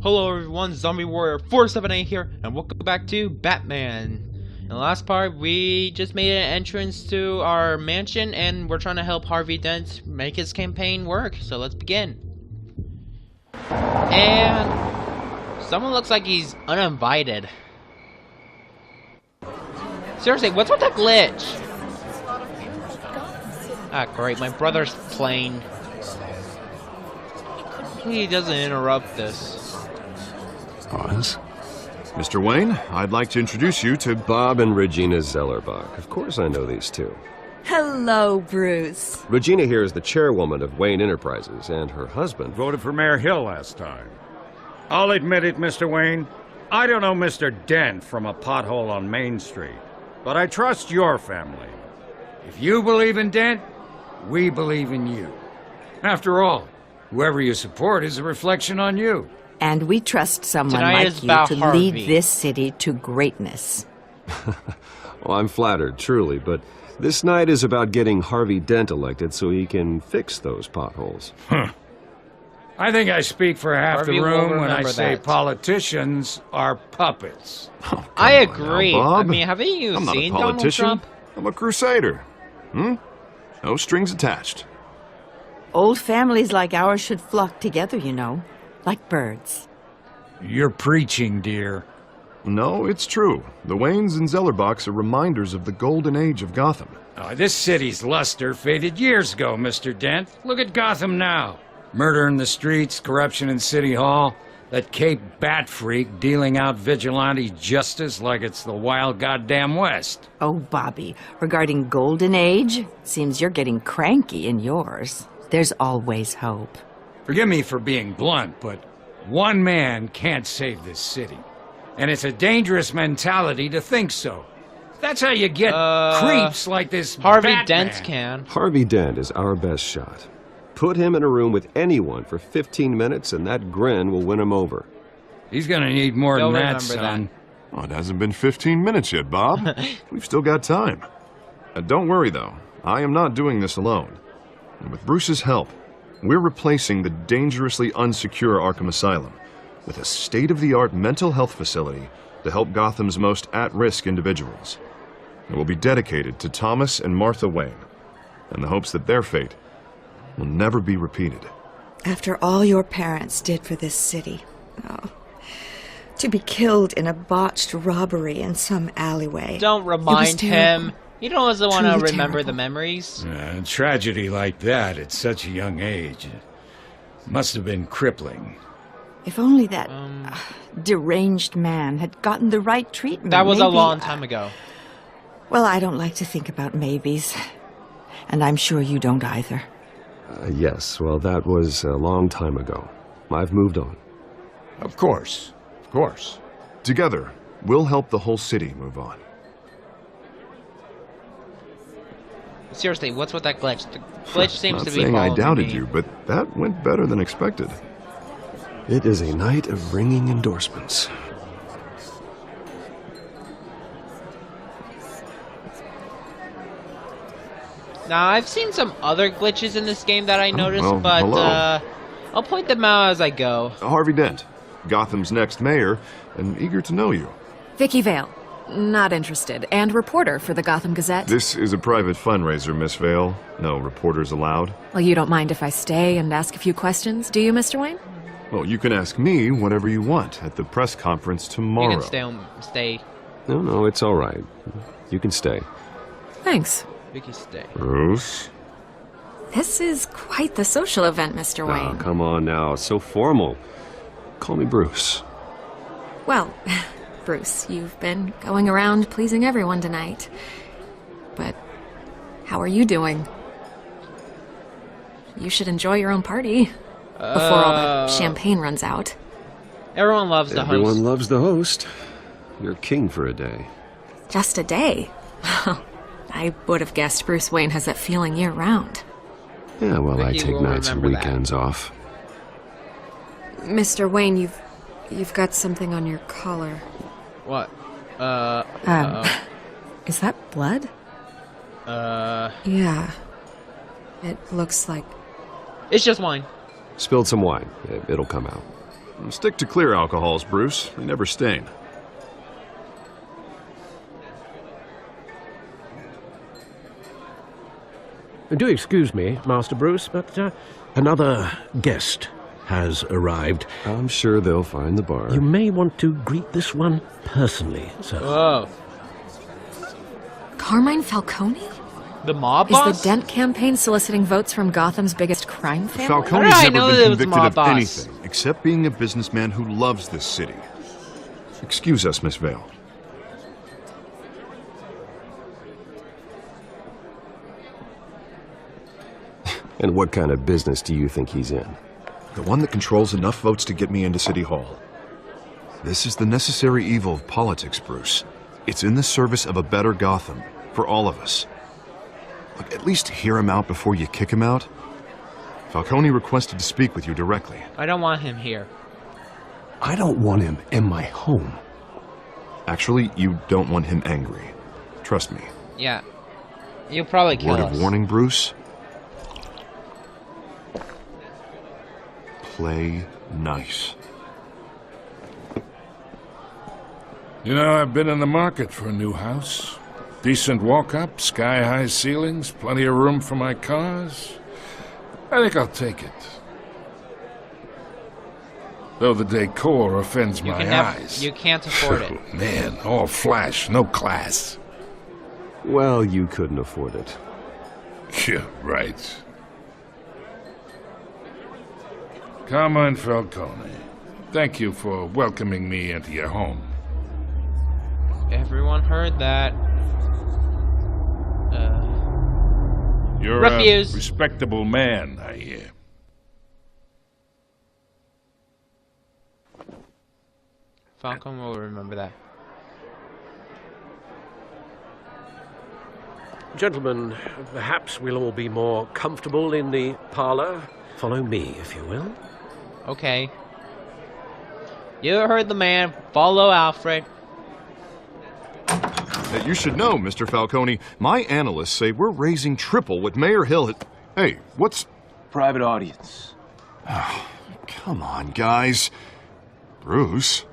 Hello everyone, Zombie Warrior 478 here, and welcome back to Batman. In the last part, we just made an entrance to our mansion, and we're trying to help Harvey Dent make his campaign work, so let's begin. And someone looks like he's uninvited. Seriously, what's with that glitch? Ah, great, my brother's playing. He doesn't interrupt this. Pause. Mr. Wayne, I'd like to introduce you to Bob and Regina Zellerbach. Of course I know these two. Hello, Bruce. Regina here is the chairwoman of Wayne Enterprises, and her husband... Voted for Mayor Hill last time. I'll admit it, Mr. Wayne. I don't know Mr. Dent from a pothole on Main Street, but I trust your family. If you believe in Dent, we believe in you. After all, whoever you support is a reflection on you. And we trust someone Tonight like is you about to Harvey. lead this city to greatness. Well, I'm flattered, truly, but this night is about getting Harvey Dent elected so he can fix those potholes. I think I speak for half Harvey the will room when I remember say that. politicians are puppets. Oh, I come on agree. now, Bob. I mean, haven't you I'm not a seen Donald politician. Trump? I'm a crusader. No strings attached. Old families like ours should flock together, you know, like birds. You're preaching, dear. No, it's true. The Waynes and Zellerbachs are reminders of the golden age of Gotham. This city's luster faded years ago, Mr. Dent. Look at Gotham now. Murder in the streets, corruption in City Hall, that Cape Bat freak dealing out vigilante justice like it's the wild goddamn West. Oh, Bobby, regarding Golden Age, seems you're getting cranky in yours. There's always hope. Forgive me for being blunt, but one man can't save this city. And it's a dangerous mentality to think so. That's how you get creeps like this Harvey Batman. Dent can. Harvey Dent is our best shot. Put him in a room with anyone for 15 minutes and that grin will win him over. He's gonna need more They'll than that, remember son. Well, it hasn't been 15 minutes yet, Bob. We've still got time. Don't worry, though. I am not doing this alone. And with Bruce's help, we're replacing the dangerously unsecure Arkham Asylum with a state-of-the-art mental health facility to help Gotham's most at-risk individuals. It will be dedicated to Thomas and Martha Wayne, in the hopes that their fate will never be repeated. After all your parents did for this city, to be killed in a botched robbery in some alleyway. Don't remind him. He doesn't want to Truly remember the terrible. memories. A tragedy like that at such a young age must have been crippling. If only that deranged man had gotten the right treatment. That was a maybe, long time ago. Well, I don't like to think about maybes. And I'm sure you don't either. Yes, well, that was a long time ago. I've moved on. Of course. Of course. Together, we'll help the whole city move on. Seriously, what's with that glitch? The glitch seems Not to be saying I following doubted me. you, but that went better than expected. It is a night of ringing endorsements. Now, I've seen some other glitches in this game that I noticed, well, but hello. I'll point them out as I go. Harvey Dent, Gotham's next mayor, and eager to know you. Vicky Vale. Not interested. And reporter for the Gotham Gazette. This is a private fundraiser, Miss Vale. No reporters allowed. Well, you don't mind if I stay and ask a few questions, do you, Mr. Wayne? Well, you can ask me whatever you want at the press conference tomorrow. You can stay. No, it's all right. You can stay. Thanks. Vicky, stay. Bruce? This is quite the social event, Mr. Oh, Wayne. come on now. So formal. Call me Bruce. Well, Bruce, you've been going around pleasing everyone tonight. But how are you doing? You should enjoy your own party before all the champagne runs out. Everyone loves the Everyone host. loves the host. You're king for a day. Just a day. I would have guessed Bruce Wayne has that feeling year-round. Yeah, well, I Vicky take will nights and remember that. weekends off. Mr. Wayne, you've got something on your collar. What? Is that blood? Yeah. It looks like... It's just wine. Spilled some wine. It'll come out. Stick to clear alcohols, Bruce. They never stain. Do excuse me, Master Bruce, but another guest has arrived. I'm sure they'll find the bar. You may want to greet this one personally, sir. Whoa. Carmine Falcone? The mob Is boss? the Dent campaign soliciting votes from Gotham's biggest crime family? Falcone's How did I never know been that it was convicted mob of boss? anything except being a businessman who loves this city. Excuse us, Miss Vale. And what kind of business do you think he's in? The one that controls enough votes to get me into City Hall. This is the necessary evil of politics, Bruce. It's in the service of a better Gotham, for all of us. Look, at least hear him out before you kick him out. Falcone requested to speak with you directly. I don't want him here. I don't want him in my home. Actually, you don't want him angry. Trust me. Yeah. You'll probably kill Word us. of warning, Bruce. Play nice. You know, I've been in the market for a new house. Decent walk-up, sky-high ceilings, plenty of room for my cars. I think I'll take it. Though the decor offends You my can eyes. you can't afford it. Oh, man, all flash, no class. Well, you couldn't afford it. Yeah, right. Carmine Falcone, thank you for welcoming me into your home. Everyone heard that. You're Refuse. a respectable man, I hear. Falcon will remember that. Gentlemen, perhaps we'll all be more comfortable in the parlor. Follow me, if you will. Okay. You heard the man. Follow Alfred. Hey, you should know, Mr. Falcone, my analysts say we're raising triple what Mayor Hill had... Hey, what's... Private audience. Come on, guys. Bruce?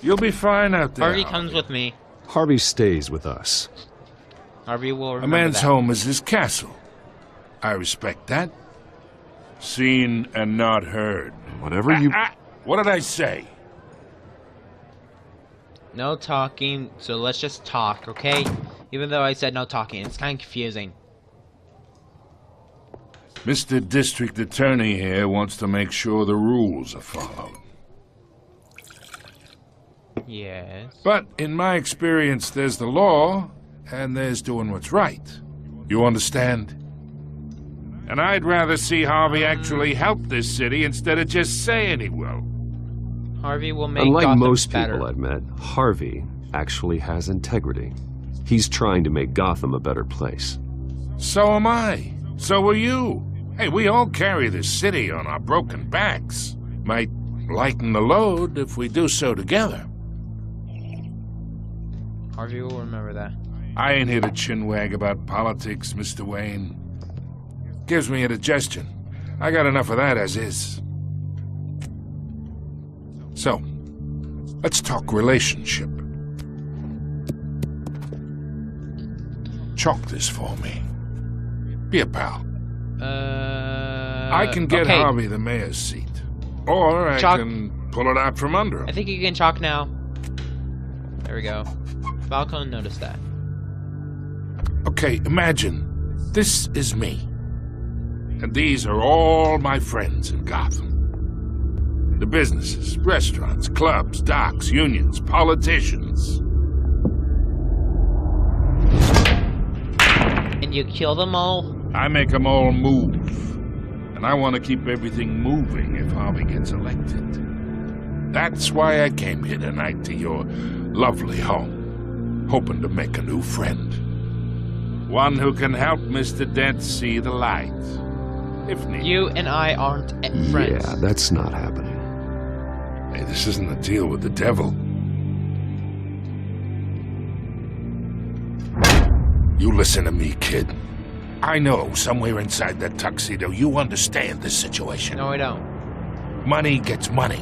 You'll be fine out there. Harvey comes with me. Harvey stays with us. Harvey will A remember man's that. home is his castle. I respect that. Seen and not heard. Whatever you... What did I say? No talking, so let's just talk, okay? Even though I said no talking, it's kind of confusing. Mr. District Attorney here wants to make sure the rules are followed. Yes. But in my experience, there's the law, and there's doing what's right. You understand? And I'd rather see Harvey actually help this city instead of just saying he will. Harvey will make Unlike Gotham most better. people I've met, Harvey actually has integrity. He's trying to make Gotham a better place. So am I. So are you. Hey, we all carry this city on our broken backs. Might lighten the load if we do so together. Harvey will remember that. I ain't here to chinwag about politics, Mr. Wayne. Gives me indigestion. I got enough of that as is. So, let's talk relationship. Chalk this for me. Be a pal. I can get okay. Harvey the mayor's seat. Or I Chalk. can pull it out from under him. I think you can chalk now. There we go. Falcon noticed that. Okay, imagine this is me. And these are all my friends in Gotham. The businesses, restaurants, clubs, docks, unions, politicians. And you kill them all? I make them all move. And I want to keep everything moving if Harvey gets elected. That's why I came here tonight to your lovely home, hoping to make a new friend. One who can help Mr. Dent see the light, if needed. You and I aren't friends. Yeah, that's not happening. Hey, this isn't a deal with the devil. You listen to me, kid. I know somewhere inside that tuxedo you understand this situation. No, I don't. Money gets money.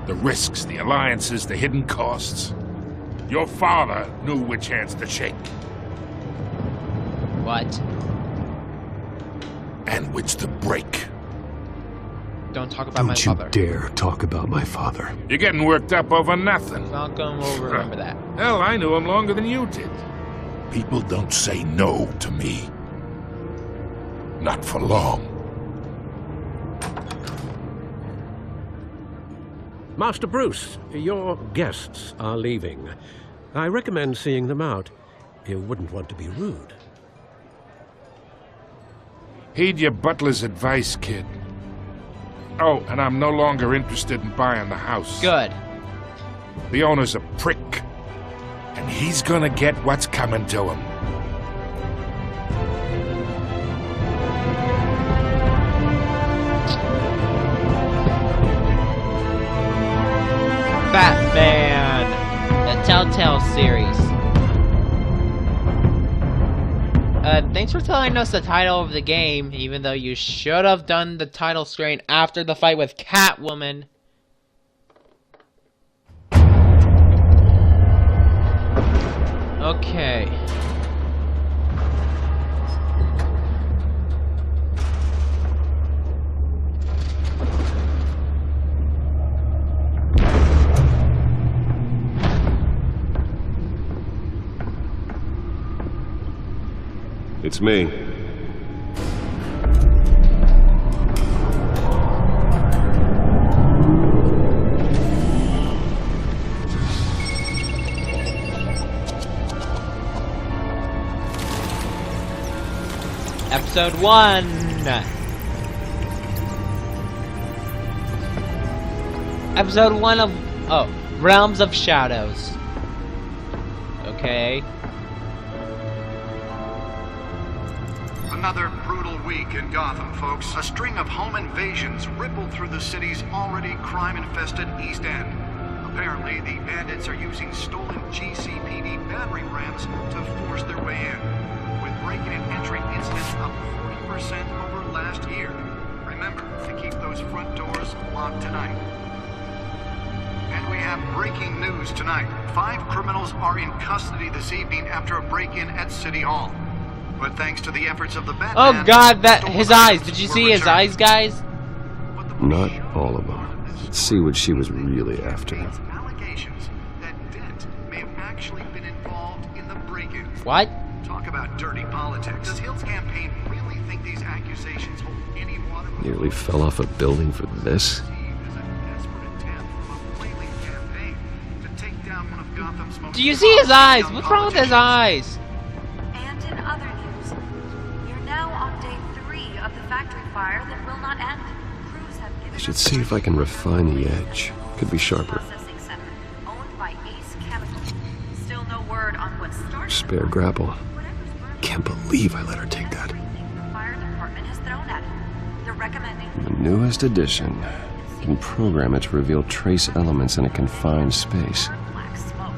The risks, the alliances, the hidden costs. Your father knew which hands to shake. What? And which to break. Don't talk about my father. Don't you dare talk about my father. You're getting worked up over nothing. Malcolm will remember that. Hell, I knew him longer than you did. People don't say no to me. Not for long. Master Bruce, your guests are leaving. I recommend seeing them out. You wouldn't want to be rude. Heed your butler's advice, kid. Oh, and I'm no longer interested in buying the house. Good. The owner's a prick. And he's gonna get what's coming to him. Batman! The Telltale series. Thanks for telling us the title of the game, even though you should have done the title screen after the fight with Catwoman. Okay. It's me. Episode 1. Episode 1 of Realms of Shadows. Okay. Another brutal week in Gotham, folks. A string of home invasions rippled through the city's already crime-infested East End. Apparently, the bandits are using stolen GCPD battering rams to force their way in, with break-in and entry incidents up 40% over last year. Remember to keep those front doors locked tonight. And we have breaking news tonight. 5 criminals are in custody this evening after a break-in at City Hall. But thanks to the efforts of the Batman... Oh god, that his eyes! Did you see his eyes, guys? Not all of them. Let's see what she was really after. Allegations that Dent may have actually been involved in the break-in. What? Talk about dirty politics. Does Hill's campaign really think these accusations hold any water? Nearly fell off a building for this. Do you see his eyes? What's wrong with his eyes? And in other news, you're now on day 3 of the factory fire that will not end. Crews have given I should see if I can refine the edge. Could be sharper. processing center owned by Ace Chemical. Still no word on what started. Spare grapple. Can't believe I let her take that. Everything the fire department has thrown at it. They're recommending The newest edition. You can program it to reveal trace elements in a confined space. black smoke.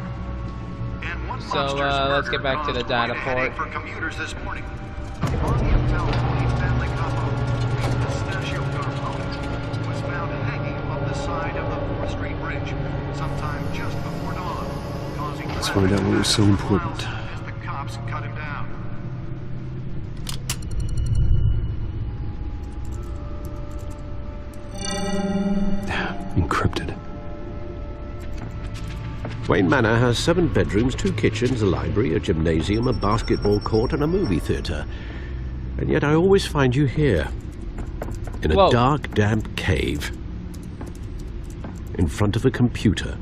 So, let's get back to the data port. For commuters this morning. On the Intel 20 Stanley Combo, the Pistachio Garmone was found hanging on the side of the 4th Street Bridge sometime just before dawn, causing Let's find out what was so important. as the cops cut him down. Encrypted. Wayne Manor has 7 bedrooms, 2 kitchens, a library, a gymnasium, a basketball court, and a movie theater. And yet I always find you here, in a dark, damp cave, in front of a computer.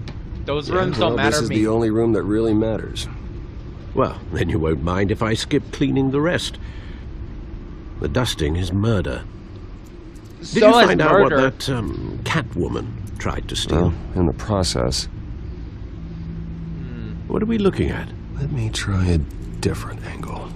Those rooms don't matter This to is me. the only room that really matters. Well, then you won't mind if I skip cleaning the rest. The dusting is murder. Did So you is find out what murder. that Catwoman tried to steal? Well, in the process. What are we looking at? Let me try a different angle.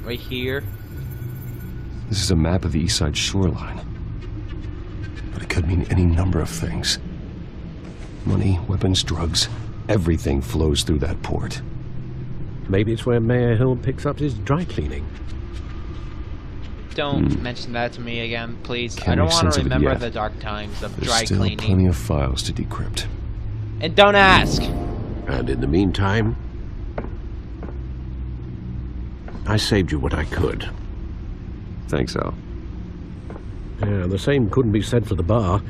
Right here. This is a map of the East Side shoreline. But it could mean any number of things. Money, weapons, drugs. Everything flows through that port. Maybe it's where Mayor Hill picks up his dry cleaning. Don't mention that to me again, please. Can't I don't make want sense to of it remember yet. the dark times of There's dry still cleaning. plenty of files to decrypt. And don't ask! And in the meantime, I saved you what I could. Thanks, Al. Yeah, the same couldn't be said for the bar.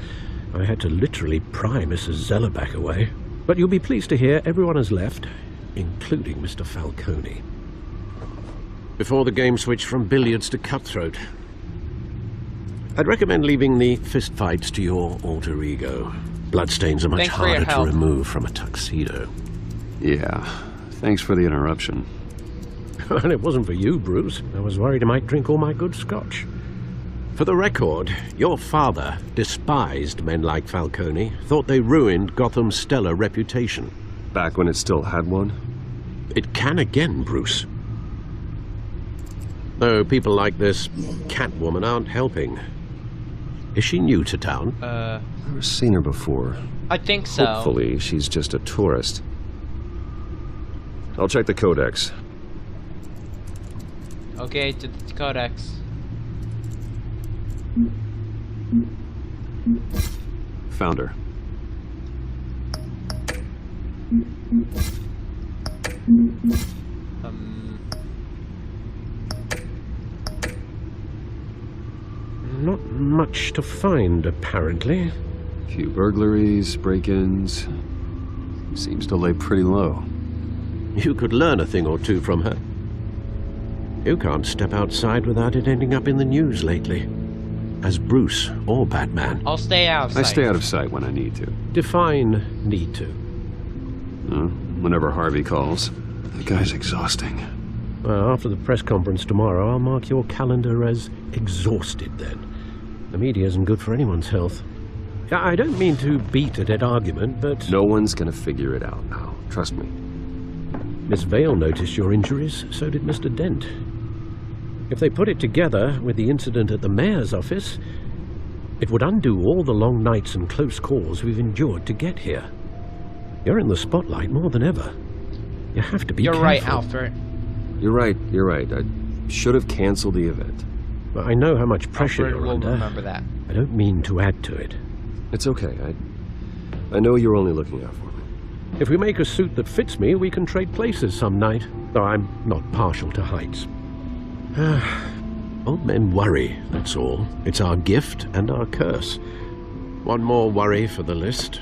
I had to literally pry Mrs. Zeller back away. But you'll be pleased to hear everyone has left, including Mr. Falcone. Before the game switched from billiards to cutthroat, I'd recommend leaving the fistfights to your alter ego. Bloodstains are much Thanks for your harder to help. remove from a tuxedo. Yeah, thanks for the interruption. And it wasn't for you, Bruce. I was worried I might drink all my good scotch. For the record, your father despised men like Falcone, thought they ruined Gotham's stellar reputation. Back when it still had one? It can again, Bruce. Though people like this Catwoman aren't helping. Is she new to town? Never seen her before. I think so. Hopefully, she's just a tourist. I'll check the codex. Okay, to the codex. Found her. Not much to find, apparently. Few burglaries, break-ins. Seems to lay pretty low. You could learn a thing or two from her. You can't step outside without it ending up in the news lately. As Bruce or Batman. I'll stay out of sight. I stay out of sight when I need to. Define need to. Whenever Harvey calls. The guy's exhausting. Well, after the press conference tomorrow, I'll mark your calendar as exhausted then. The media isn't good for anyone's health. I don't mean to beat a dead argument, but... No one's gonna figure it out now. Trust me. Miss Vale noticed your injuries, so did Mr. Dent. If they put it together with the incident at the mayor's office, it would undo all the long nights and close calls we've endured to get here. You're in the spotlight more than ever. You have to be careful. You're right, Alfred. You're right. I should have canceled the event. Well, I know how much pressure Alfred you're will under. remember that. I don't mean to add to it. It's okay. I know you're only looking out for me. If we make a suit that fits me, we can trade places some night. Though I'm not partial to heights. Old men worry, that's all. It's our gift and our curse. One more worry for the list.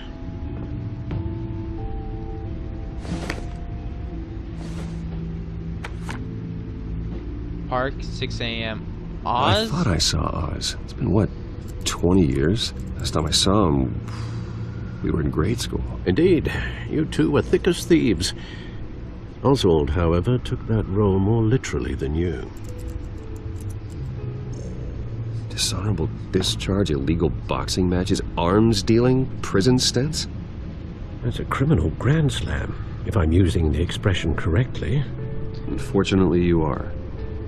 Park, 6 a.m. Oz? I thought I saw Oz. It's been, what, 20 years? Last time I saw him, we were in grade school. Indeed. You two were thick as thieves. Oswald, however, took that role more literally than you. Dishonorable discharge, illegal boxing matches, arms dealing, prison stints? That's a criminal grand slam, if I'm using the expression correctly. Unfortunately, you are.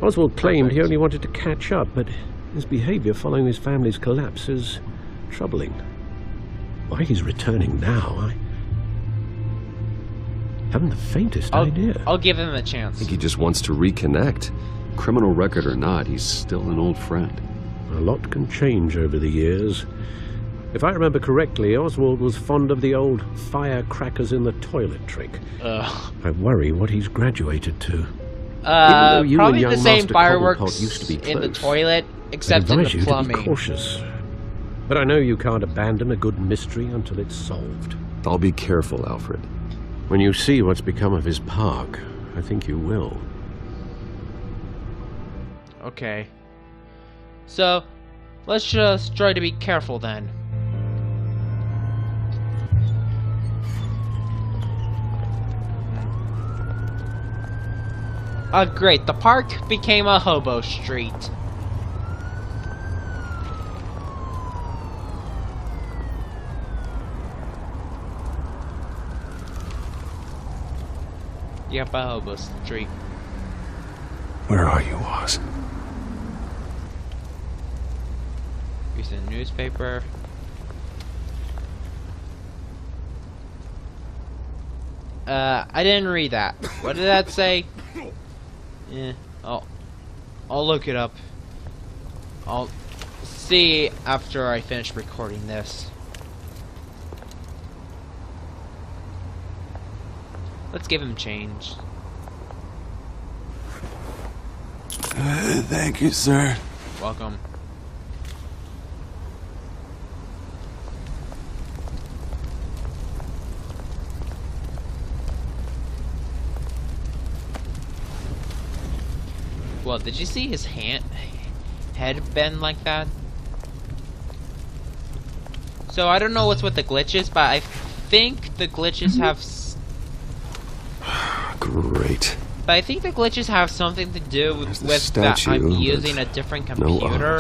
Oswald claimed he only wanted to catch up, but his behavior following his family's collapse is troubling. Why he's returning now, I haven't the faintest idea. I'll give him a I chance. think he just wants to reconnect. Criminal record or not, he's still an old friend. A lot can change over the years. If I remember correctly, Oswald was fond of the old firecrackers in the toilet trick. I worry what he's graduated to. Probably the same Master fireworks Cobblepot used to be in the close. toilet, except in I'd advise the you to be plumbing. cautious. But I know you can't abandon a good mystery until it's solved. I'll be careful, Alfred. When you see what's become of his park, I think you will. Okay. So, let's just try to be careful then. Great. The park became a hobo street. Yep, a hobo street. Where are you, Oz? Here's a newspaper. I didn't read that. What did that say? Yeah, I'll look it up. I'll see after I finish recording this. Let's give him change. Thank you, sir. Welcome. Well, did you see his head bend like that? So I don't know what's with the glitches, but I think the glitches have. Great. But I think the glitches have something to do with that I'm using a different computer.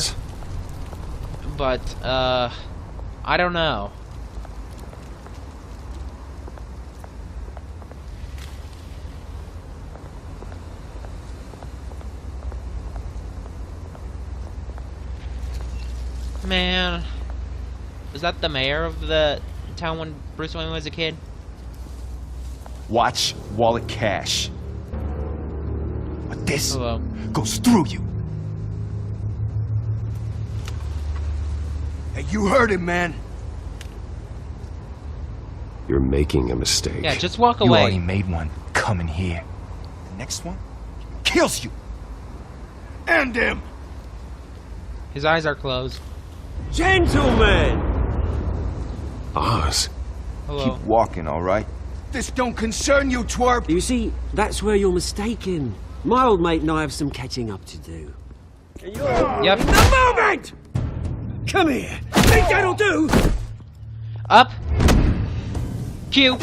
But I don't know. Man, was that the mayor of the town when Bruce Wayne was a kid? Watch wallet cash. But this Hello. goes through you. Hey, you heard him, man. You're making a mistake. Yeah, just walk You away. already made one coming here. The next one kills you. And him. His eyes are closed. Gentlemen! Oz. Hello. Keep walking, all right? This don't concern you, twerp. You see, that's where you're mistaken. My old mate and I have some catching up to do. And you're Yep. in the moment! Come here. Think that'll do? Up. Q.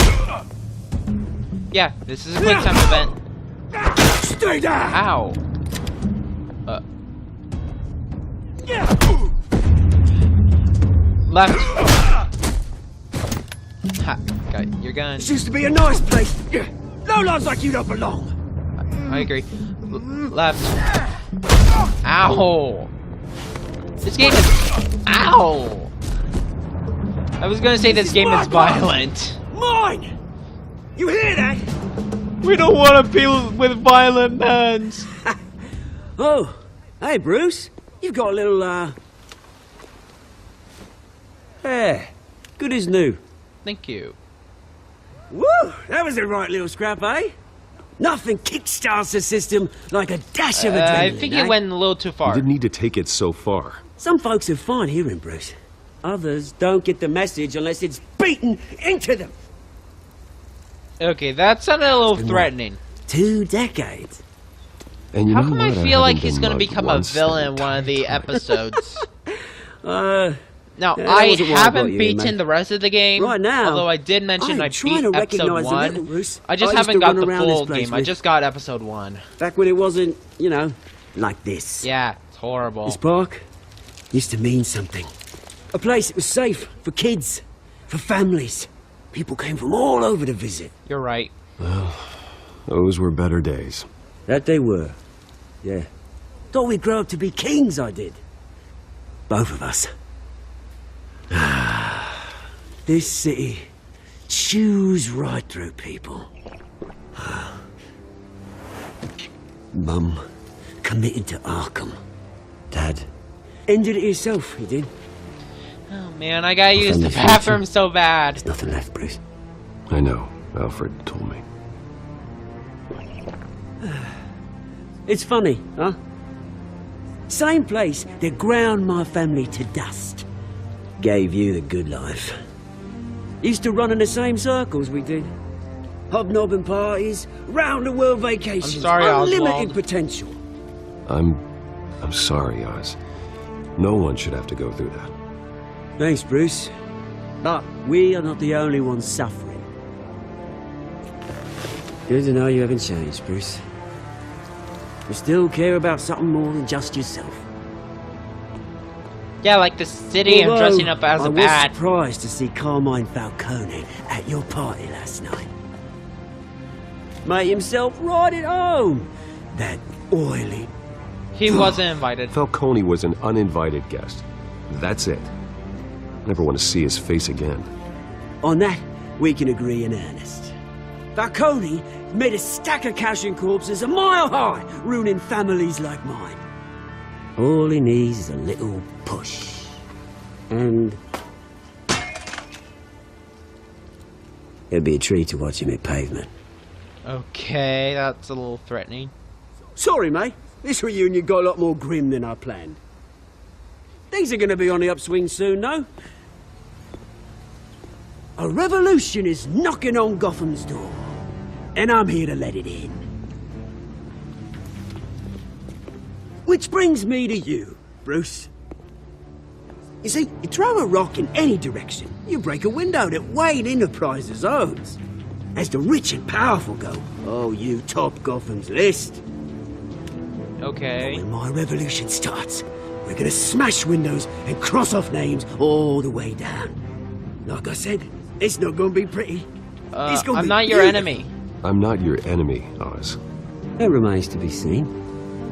Yeah, this is a quick time event. Stay down! Ow. Left. Ha. Got your gun. This used to be a nice place. No lives like you don't belong. I agree. Left. Ow. This game is. Ow. I was gonna say this game is violent. Mine! You hear that? We don't want to be with violent hands. Oh, hey Bruce. You've got a little, hair. Good as new. Thank you. Woo! That was a right little scrap, eh? Nothing kickstarts the system like a dash of adrenaline, I think eh? it went a little too far. You didn't need to take it so far. Some folks are fine hearing, Bruce. Others don't get the message unless it's beaten into them. Okay, that sounded a little been threatening. 2 decades. And you How know come what? I feel like haven't he's been gonna mugged become a once villain the in one of the entire episodes? Uh, Now, that I wasn't why I haven't brought you beaten here, mate. the rest of the game. Right now, although I did mention I I'm trying beat to episode recognise the metal, 1. Bruce. I just I used haven't to got run the around this full place game. I with- just got episode 1. Back when it wasn't, you know, like this. Yeah, it's horrible. This park used to mean something. A place that was safe for kids, for families. People came from all over to visit. You're right. Well, those were better days. That they were. Yeah. Thought we'd grow up to be kings, I did. Both of us. This city chews right through people. Mum committed to Arkham. Dad ended it himself, he did. Oh man, I gotta use the family bathroom so bad. There's nothing left, Bruce. I know. Alfred told me. It's funny, huh? Same place that ground my family to dust. Gave you the good life. Used to run in the same circles we did. Hobnobbing parties, round-the-world vacations. I'm sorry, unlimited Oswald. potential. I'm sorry, Oz. No one should have to go through that. Thanks, Bruce. But we are not the only ones suffering. Good to know you haven't changed, Bruce. You still care about something more than just yourself. Yeah, like the city and Although, dressing up as I a was bat. surprised to see Carmine Falcone at your party last night. Made himself right at home. That oily... He wasn't invited. Falcone was an uninvited guest. That's it. Never want to see his face again. On that, we can agree in earnest. Falcone made a stack of cash and corpses a mile high, ruining families like mine. All he needs is a little push. And it'd be a treat to watch him hit pavement. Okay, that's a little threatening. Sorry, mate. This reunion got a lot more grim than I planned. Things are gonna be on the upswing soon, though. A revolution is knocking on Gotham's door, and I'm here to let it in. Which brings me to you, Bruce. You see, you throw a rock in any direction, you break a window that Wayne Enterprises owns. As the rich and powerful go, oh, you top Gotham's list. Okay. But when my revolution starts, we're gonna smash windows and cross off names all the way down. Like I said, it's not gonna be pretty. I'm not your enemy. I'm not your enemy, Oz. It remains to be seen,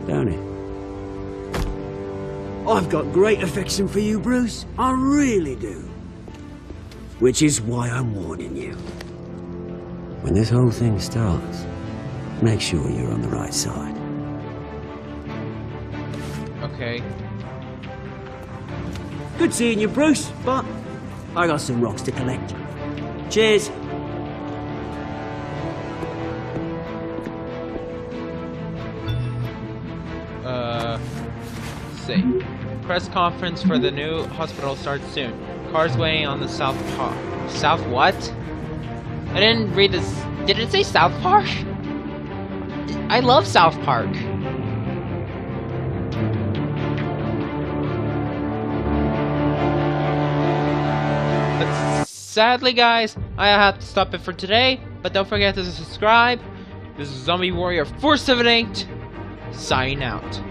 don't it? I've got great affection for you, Bruce. I really do. Which is why I'm warning you. When this whole thing starts, make sure you're on the right side. Okay. Good seeing you, Bruce, but I got some rocks to collect. Cheers. Let's see. Press conference for the new hospital starts soon. Cars waiting on the South Park. South what? I didn't read this. Did it say South Park? I love South Park. But sadly, guys, I have to stop it for today. But don't forget to subscribe. This is Zombie Warrior 478 signing out.